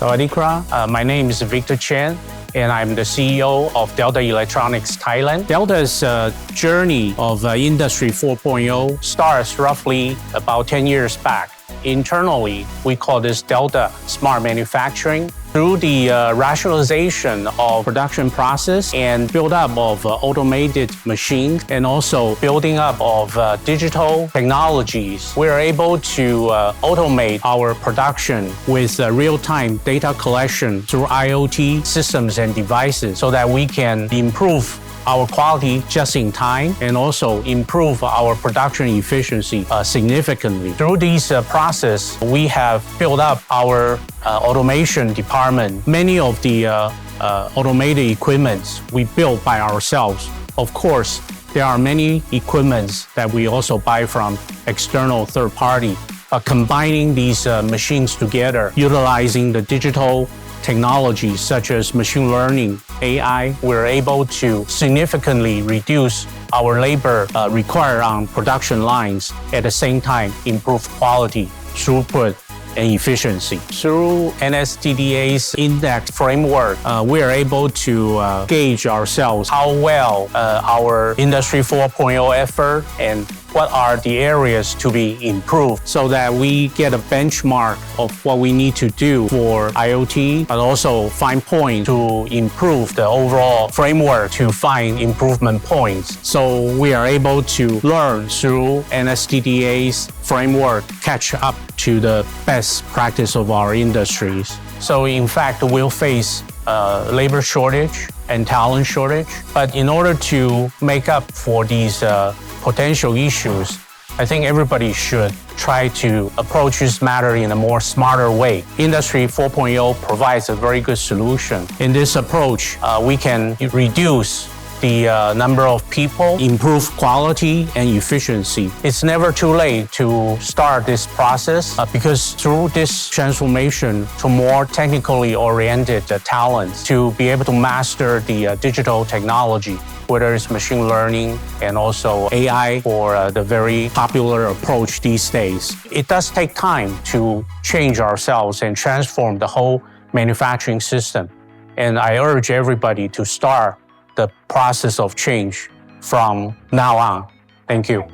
Sawadee-kra. My name is Victor Chen, and I'm the CEO of Delta Electronics Thailand. Delta's journey of Industry 4.0 starts roughly about 10 years back. Internally, we call this Delta Smart Manufacturing. Through the rationalization of production process and build up of automated machines and also building up of digital technologies, we are able to automate our production with real-time data collection through IoT systems and devices so that we can improve our quality just in time and also improve our production efficiency significantly. Through this process, we have built up our automation department. Many of the automated equipments we built by ourselves. Of course, there are many equipments that we also buy from external third party. Combining these machines together, utilizing the digital technologies such as machine learning, AI, we're able to significantly reduce our labor required on production lines, at the same time improve quality, throughput, and efficiency. Through NSTDA's index framework, we are able to gauge ourselves how well our Industry 4.0 effort and what are the areas to be improved so that we get a benchmark of what we need to do for IoT, but also find points to improve the overall framework to find improvement points. So we are able to learn through NSTDA's framework, catch up to the best practice of our industries. So in fact, we'll face labor shortage and talent shortage, but in order to make up for these potential issues, I think everybody should try to approach this matter in a more smarter way. Industry 4.0 provides a very good solution. In this approach, we can reduce the number of people, improve quality and efficiency. It's never too late to start this process because through this transformation to more technically oriented talents to be able to master the digital technology, whether it's machine learning and also AI for the very popular approach these days. It does take time to change ourselves and transform the whole manufacturing system. And I urge everybody to start the process of change from now on. Thank you.